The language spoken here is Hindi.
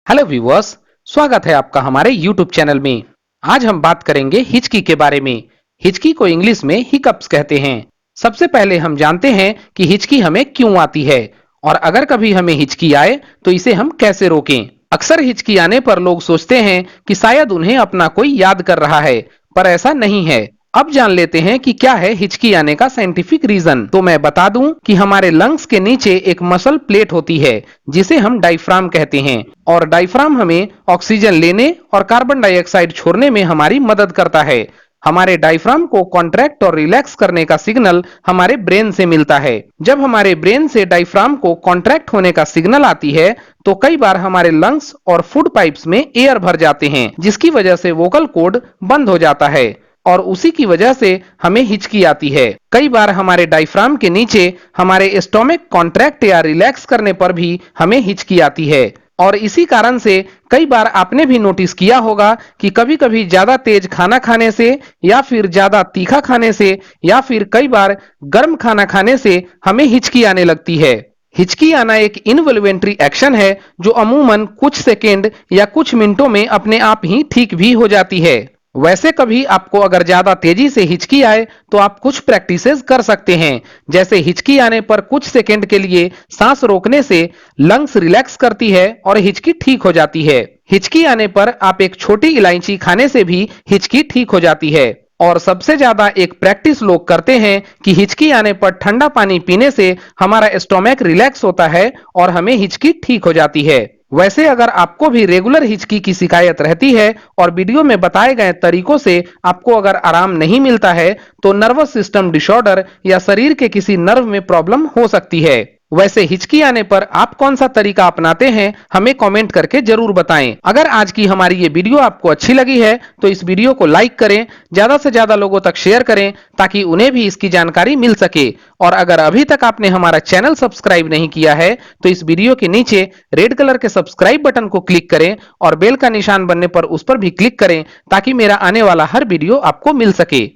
Hello viewers. स्वागत है आपका हमारे यूट्यूब चैनल में। आज हम बात करेंगे हिचकी के बारे में। हिचकी को इंग्लिश में हिकअप्स कहते हैं। सबसे पहले हम जानते हैं कि हिचकी हमें क्यों आती है और अगर कभी हमें हिचकी आए तो इसे हम कैसे रोकें। अक्सर हिचकी आने पर लोग सोचते हैं कि शायद उन्हें अपना कोई याद कर रहा है, पर ऐसा नहीं है। अब जान लेते हैं कि क्या है हिचकी आने का साइंटिफिक रीजन। तो मैं बता दूं कि हमारे लंग्स के नीचे एक मसल प्लेट होती है जिसे हम डायफ्राम कहते हैं, और डायफ्राम हमें ऑक्सीजन लेने और कार्बन डाइऑक्साइड छोड़ने में हमारी मदद करता है। हमारे डायफ्राम को कॉन्ट्रैक्ट और रिलैक्स करने का सिग्नल हमारे ब्रेन से मिलता है। जब हमारे ब्रेन से डायफ्राम को कॉन्ट्रैक्ट होने का सिग्नल आती है तो कई बार हमारे लंग्स और फूड पाइप्स में एयर भर जाते हैं, जिसकी वजह से वोकल कॉर्ड बंद हो जाता है और उसी की वजह से हमें हिचकी आती है। कई बार हमारे डायफ्राम के नीचे हमारे स्टोमक कॉन्ट्रैक्ट या रिलैक्स करने पर भी हमें हिचकी आती है। और इसी कारण से कई बार आपने भी नोटिस किया होगा कि कभी-कभी ज्यादा तेज खाना खाने से या फिर ज्यादा तीखा खाने से या फिर कई बार गर्म खाना खाने से हमें हिचकी आने लगती है। हिचकी आना एक इनवॉल्वेंट्री एक्शन है जो अमूमन कुछ सेकेंड या कुछ मिनटों में अपने आप ही ठीक भी हो जाती है। वैसे कभी आपको अगर ज्यादा तेजी से हिचकी आए तो आप कुछ प्रैक्टिसेस कर सकते हैं, जैसे हिचकी आने पर कुछ सेकंड के लिए सांस रोकने से लंग्स रिलैक्स करती है और हिचकी ठीक हो जाती है। हिचकी आने पर आप एक छोटी इलायची खाने से भी हिचकी ठीक हो जाती है। और सबसे ज्यादा एक प्रैक्टिस लोग करते हैं कि हिचकी आने पर ठंडा पानी पीने से हमारा स्टोमक रिलैक्स होता है और हमें हिचकी ठीक हो जाती है। वैसे अगर आपको भी रेगुलर हिचकी की शिकायत रहती है और वीडियो में बताए गए तरीकों से आपको अगर आराम नहीं मिलता है तो नर्वस सिस्टम डिसऑर्डर या शरीर के किसी नर्व में प्रॉब्लम हो सकती है। वैसे हिचकी आने पर आप कौन सा तरीका अपनाते हैं हमें कमेंट करके जरूर बताएं। अगर आज की हमारी ये वीडियो आपको अच्छी लगी है तो इस वीडियो को लाइक करें, ज्यादा से ज्यादा लोगों तक शेयर करें ताकि उन्हें भी इसकी जानकारी मिल सके। और अगर अभी तक आपने हमारा चैनल सब्सक्राइब नहीं किया है तो इस वीडियो के नीचे रेड कलर के सब्सक्राइब बटन को क्लिक करें और बेल का निशान बनने पर उस पर भी क्लिक करें ताकि मेरा आने वाला हर वीडियो आपको मिल सके।